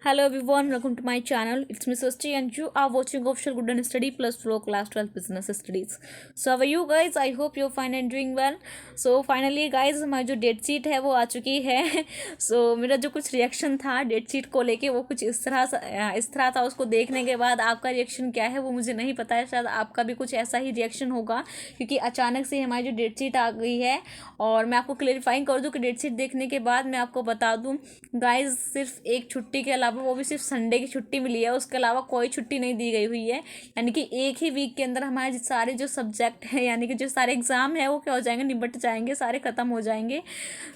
Hello everyone, welcome to my channel. It's Miss Sasti and you are watching Official Good and Study Plus Flow Class 12 Business Studies. So how are you guys? I hope you're fine and doing well. So finally guys हमारी जो date sheet है वो आ चुकी है. So मेरा जो कुछ reaction था डेट शीट को लेके वो कुछ इस तरह था. उसको देखने के बाद आपका रिएक्शन क्या है वो मुझे नहीं पता है. शायद आपका भी कुछ ऐसा ही रिएक्शन होगा क्योंकि अचानक से हमारी जो डेट शीट आ गई है. और मैं आपको क्लेरिफाइंग कर दूं कि डेट शीट देखने के बाद मैं आपको बता दूं गाइज सिर्फ एक छुट्टी के अलावा वो भी सिर्फ संडे की छुट्टी मिली है. उसके अलावा कोई छुट्टी नहीं दी गई हुई है. यानी कि एक ही वीक के अंदर हमारे सारे जो सब्जेक्ट हैं यानी कि जो सारे एग्ज़ाम है वो क्या हो जाएंगे, निपट जाएंगे, सारे ख़त्म हो जाएंगे.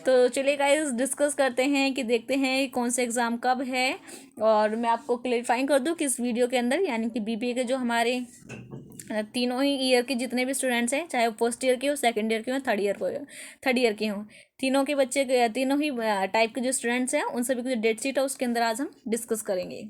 तो चलिए गाइज डिस्कस करते हैं कि देखते हैं कौन से एग्ज़ाम कब है. और मैं आपको क्लेरिफाइंग कर दूं कि इस वीडियो के अंदर यानी कि बीबीए के जो हमारे तीनों ही ईयर के जितने भी स्टूडेंट्स हैं, चाहे वो फर्स्ट ईयर के हो, सेकंड ईयर के हो, थर्ड ईयर के हों, तीनों के बच्चे तीनों ही टाइप के जो स्टूडेंट्स हैं उन सभी की जो डेट शीट है उसके अंदर आज हम डिस्कस करेंगे.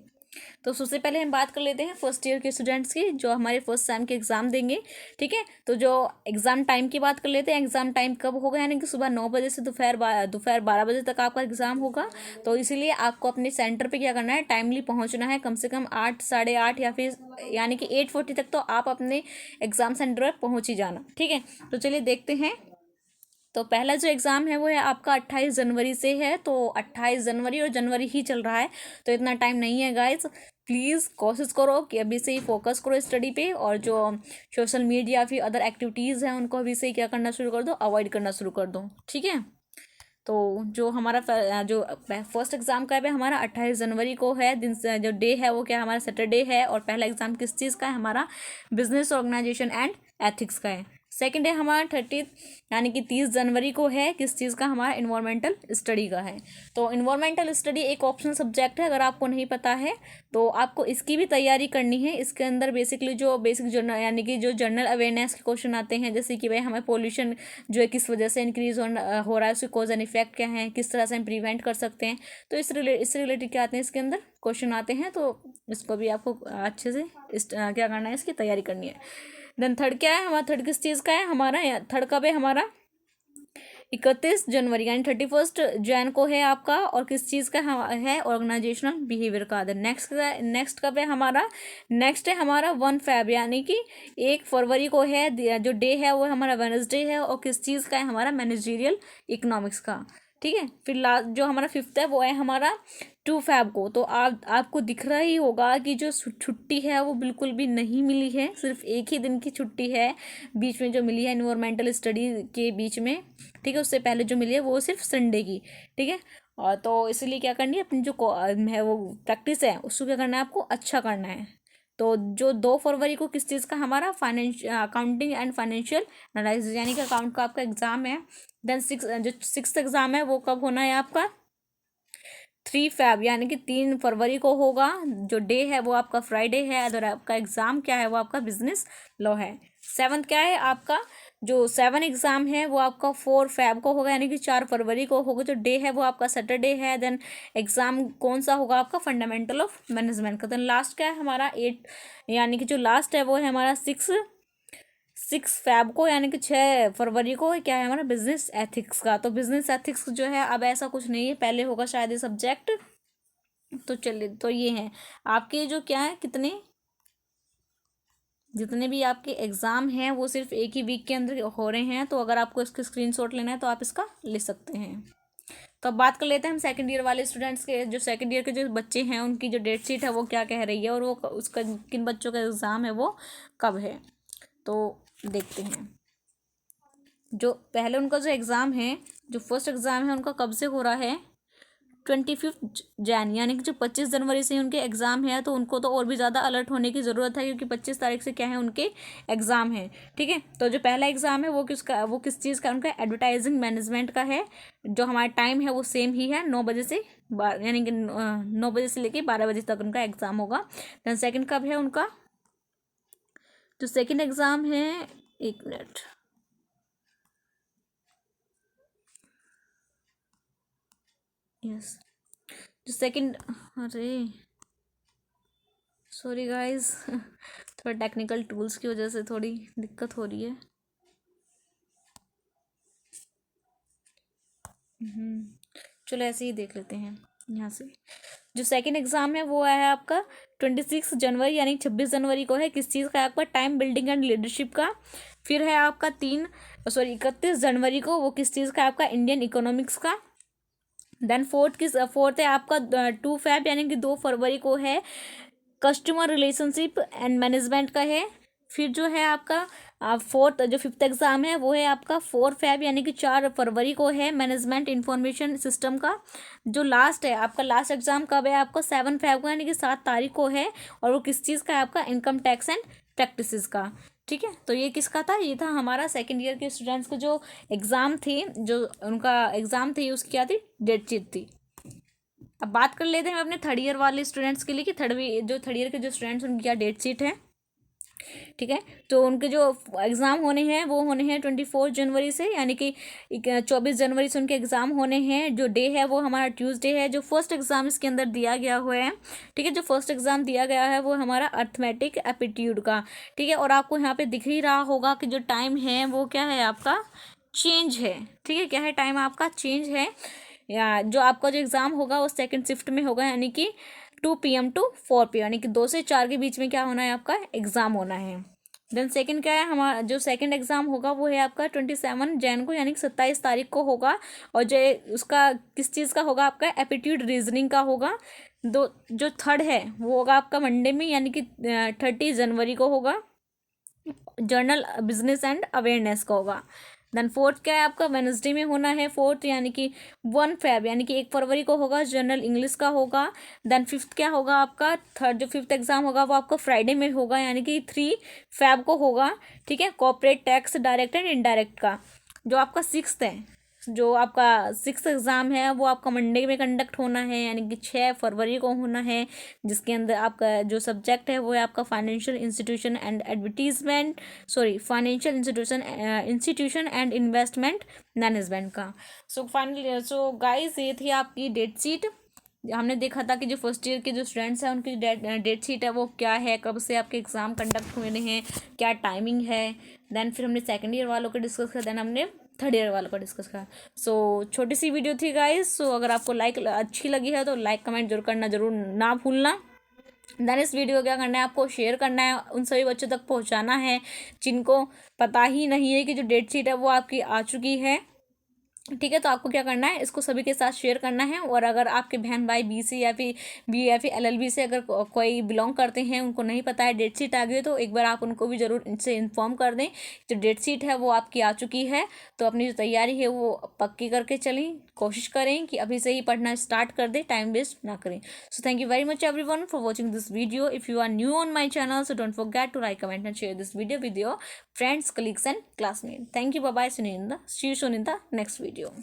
तो सबसे पहले हम बात कर लेते हैं फर्स्ट ईयर के स्टूडेंट्स की जो हमारे फर्स्ट सेम के एग्ज़ाम देंगे. ठीक है, तो जो एग्ज़ाम टाइम की बात कर लेते हैं. एग्ज़ाम टाइम कब होगा यानी कि सुबह 9 बजे से दोपहर 12 बजे तक आपका एग्ज़ाम होगा. तो इसीलिए आपको अपने सेंटर पे क्या करना है, टाइमली पहुंचना है. कम से कम 8, 8:30 या फिर यानी कि 8:40 तक तो आप अपने एग्ज़ाम सेंटर पर पहुँच ही जाना. ठीक है, तो चलिए देखते हैं. तो पहला जो एग्ज़ाम है वो है आपका 28 जनवरी से है. तो 28 जनवरी और जनवरी ही चल रहा है तो इतना टाइम नहीं है गाइज. प्लीज़ कोशिश करो कि अभी से ही फोकस करो स्टडी पे. और जो सोशल मीडिया फिर अदर एक्टिविटीज़ हैं उनको अभी से ही क्या करना शुरू कर दो, अवॉइड करना शुरू कर दो. ठीक है, तो जो हमारा जो फर्स्ट एग्ज़ाम का है हमारा 28 जनवरी को है. दिन जो डे है वो क्या हमारा सैटरडे है. और पहला एग्ज़ाम किस चीज़ का है, हमारा बिजनेस ऑर्गेनाइजेशन एंड एथिक्स का है. सेकेंड है हमारा 30 यानी कि 30 जनवरी को है किस चीज़ का, हमारा इन्वायरमेंटल स्टडी का है. तो इन्वायरमेंटल स्टडी एक ऑप्शनल सब्जेक्ट है. अगर आपको नहीं पता है तो आपको इसकी भी तैयारी करनी है. इसके अंदर बेसिकली जो बेसिक जर्नल यानी कि जो जनरल अवेयरनेस के क्वेश्चन आते हैं, जैसे कि भाई हमें पोल्यूशन जो है किस वजह से इंक्रीज हो रहा है, उसके कॉज एंड इफेक्ट क्या है, किस तरह से हम प्रिवेंट कर सकते हैं. तो इससे रिलेटेड क्या आते हैं, इसके अंदर क्वेश्चन आते हैं. तो इसको भी आपको अच्छे से क्या करना है, इसकी तैयारी करनी है. देन थर्ड क्या है हमारा, थर्ड किस चीज़ का है हमारा, थर्ड कब है हमारा 31 जनवरी यानी 31 जैन को है आपका. और किस चीज़ का है, ऑर्गेनाइजेशनल बिहेवियर का. नेक्स्ट कब है हमारा, नेक्स्ट है हमारा 1 फेब यानी कि 1 फरवरी को है. जो डे है वो हमारा वेनसडे है. और किस चीज़ का है हमारा, मैनेजरियल इकोनॉमिक्स का. ठीक है, फिर लास्ट जो हमारा फिफ्थ है वो है हमारा 2 फेब को. तो आपको दिख रहा ही होगा कि जो छुट्टी है वो बिल्कुल भी नहीं मिली है. सिर्फ एक ही दिन की छुट्टी है बीच में जो मिली है इन्वायरमेंटल स्टडी के बीच में. ठीक है, उससे पहले जो मिली है वो सिर्फ संडे की. ठीक है, और तो इसलिए क्या करनी है, अपनी जो है वो प्रैक्टिस है उसको क्या करना है, आपको अच्छा करना है. तो जो 2 फरवरी को किस चीज़ का हमारा अकाउंटिंग एंड फाइनेंशियल एनालिसिस यानी कि अकाउंट का आपका एग्ज़ाम है. देन जो सिक्स एग्ज़ाम है वो कब होना है आपका, 3 फेब यानी कि 3 फरवरी को होगा. जो डे है वो आपका फ्राइडे है. अगर आपका एग्ज़ाम क्या है वो आपका बिजनेस लॉ है. सेवन्थ क्या है आपका, जो 7 एग्ज़ाम है वो आपका 4 फेब को होगा यानी कि 4 फरवरी को होगा. जो डे है वो आपका सैटरडे है. देन एग्ज़ाम कौन सा होगा आपका, फंडामेंटल ऑफ मैनेजमेंट का. देन लास्ट क्या है हमारा 8 यानी कि जो लास्ट है वो है हमारा 6 फेब को यानी कि 6 फरवरी को क्या है हमारा, बिजनेस एथिक्स का. तो बिजनेस एथिक्स जो है अब ऐसा कुछ नहीं है, पहले होगा शायद ये सब्जेक्ट. तो चलिए, तो ये हैं आपके जो क्या है, जितने भी आपके एग्ज़ाम हैं वो सिर्फ एक ही वीक के अंदर हो रहे हैं. तो अगर आपको इसका स्क्रीनशॉट लेना है तो आप इसका ले सकते हैं. तो अब बात कर लेते हैं हम सेकंड ईयर वाले स्टूडेंट्स के. जो सेकंड ईयर के जो बच्चे हैं उनकी जो डेट शीट है वो क्या कह रही है और वो उसका किन बच्चों का एग्ज़ाम है वो कब है. तो देखते हैं. जो पहले उनका जो एग्ज़ाम है, जो फर्स्ट एग्ज़ाम है उनका कब से हो रहा है, 25 जैन यानी कि जो 25 जनवरी से उनके एग्ज़ाम है. तो उनको तो और भी ज़्यादा अलर्ट होने की ज़रूरत है क्योंकि 25 तारीख से क्या है उनके एग्ज़ाम है. ठीक है, तो जो पहला एग्ज़ाम है वो किस चीज़ का, उनका एडवर्टाइजिंग मैनेजमेंट का है. जो हमारा टाइम है वो सेम ही है, 9 बजे से यानी कि 9 बजे से लेके 12 बजे तक उनका एग्ज़ाम होगा. देन सेकेंड कब है उनका, जो सेकेंड एग्ज़ाम है, 1 मिनट, यस, जो सेकंड, अरे सॉरी गाइस थोड़ा टेक्निकल टूल्स की वजह से थोड़ी दिक्कत हो रही है. चलो ऐसे ही देख लेते हैं यहाँ से. जो सेकंड एग्जाम है वो है आपका 26 जनवरी यानी 26 जनवरी को है, किस चीज़ का है आपका, टाइम बिल्डिंग एंड लीडरशिप का। फिर है आपका 31 जनवरी को, वो किस चीज़ का है आपका, इंडियन इकोनॉमिक्स का। देन फोर्थ है आपका 2 फेब यानी कि 2 फरवरी को है, कस्टमर रिलेशनशिप एंड मैनेजमेंट का है। फिर जो है आपका फोर्थ जो फिफ्थ एग्जाम है वो है आपका 4 फेब यानी कि 4 फरवरी को है, मैनेजमेंट इंफॉर्मेशन सिस्टम का। जो लास्ट है आपका, लास्ट एग्जाम कब है आपका, 7 फेब को यानी कि 7 तारीख को है, और वो किस चीज़ का है आपका, इनकम टैक्स एंड प्रैक्टिसेस का। ठीक है, तो ये किसका था, ये था हमारा सेकेंड ईयर के स्टूडेंट्स को जो एग्ज़ाम थी, जो उनका एग्ज़ाम थी उसकी क्या थी, डेट शीट थी। अब बात कर लेते हैं अपने थर्ड ईयर वाले स्टूडेंट्स के लिए कि थर्ड ईयर के जो स्टूडेंट्स उनकी क्या डेट शीट है। ठीक है, तो उनके जो एग्ज़ाम होने हैं वो होने हैं 24 जनवरी से, यानी कि 24 जनवरी से उनके एग्ज़ाम होने हैं। जो डे है वो हमारा ट्यूसडे है। जो फर्स्ट एग्ज़ाम इसके अंदर दिया गया हुआ है, ठीक है, जो फर्स्ट एग्ज़ाम दिया गया है वो हमारा अर्थमेटिक एप्टीट्यूड का। ठीक है, और आपको यहाँ पे दिख ही रहा होगा कि जो टाइम है वो क्या है आपका, चेंज है। ठीक है, क्या है, टाइम आपका चेंज है। या जो आपका जो एग्ज़ाम होगा वो सेकंड शिफ्ट में होगा, यानी कि 2 PM to 4 PM, यानी कि 2 से 4 के बीच में क्या होना है आपका, एग्ज़ाम होना है। देन सेकंड क्या है, हमारा जो सेकंड एग्ज़ाम होगा वो है आपका 27 जनवरी को, यानी कि 27 तारीख को होगा। और जो उसका किस चीज़ का होगा आपका, एप्टीट्यूड रीजनिंग का होगा। जो थर्ड है वो होगा आपका मंडे में, यानी कि 30 जनवरी को होगा, जर्नल बिजनेस एंड अवेयरनेस का होगा। देन फोर्थ क्या है आपका, वेनसडे में होना है फोर्थ, यानी कि 1 फेब यानी कि 1 फरवरी को होगा, जनरल इंग्लिश का होगा। देन फिफ्थ क्या होगा आपका, थर्ड जो फिफ्थ एग्जाम होगा वो आपका फ्राइडे में होगा, यानी कि 3 फेब को होगा। ठीक है, corporate tax direct and indirect का। जो आपका सिक्स्थ है, जो आपका सिक्स्थ एग्ज़ाम है वो आपका मंडे में कंडक्ट होना है, यानी कि 6 फरवरी को होना है, जिसके अंदर आपका जो सब्जेक्ट है वो है आपका financial institution and advertisement, sorry financial institution and investment management का। सो गाइस ये थी आपकी डेट शीट। हमने देखा था कि जो फर्स्ट ईयर के जो स्टूडेंट्स हैं उनकी डेट शीट है वो क्या है, कब से आपके एग्ज़ाम कंडक्ट हुए हैं, क्या टाइमिंग है। देन फिर हमने सेकंड ईयर वालों को डिस्कस किया, देन हमने थर्ड ईयर वालों का डिस्कस करा। सो छोटी सी वीडियो थी गाइस। सो अगर आपको अच्छी लगी है तो लाइक कमेंट जरूर करना, जरूर ना भूलना। देन इस वीडियो को क्या करना है, आपको शेयर करना है, उन सभी बच्चों तक पहुंचाना है जिनको पता ही नहीं है कि जो डेट शीट है वो आपकी आ चुकी है। ठीक है, तो आपको क्या करना है, इसको सभी के साथ शेयर करना है। और अगर आपके बहन भाई BC या फिर BA या फिर LLB से अगर कोई बिलोंग करते हैं, उनको नहीं पता है डेट शीट आ गई, तो एक बार आप उनको भी ज़रूर इनसे इन्फॉर्म कर दें। जो डेट शीट है वो आपकी आ चुकी है, तो अपनी जो तैयारी है वो पक्की करके चलें। कोशिश करें कि अभी से ही पढ़ना स्टार्ट कर दें, टाइम वेस्ट ना करें। So thank you very much everyone for watching this video. If you are new on my channel, so don't forget to like comment and share this video with your friends, colleagues and classmates. Thank you. Bye bye. See you soon in the next video.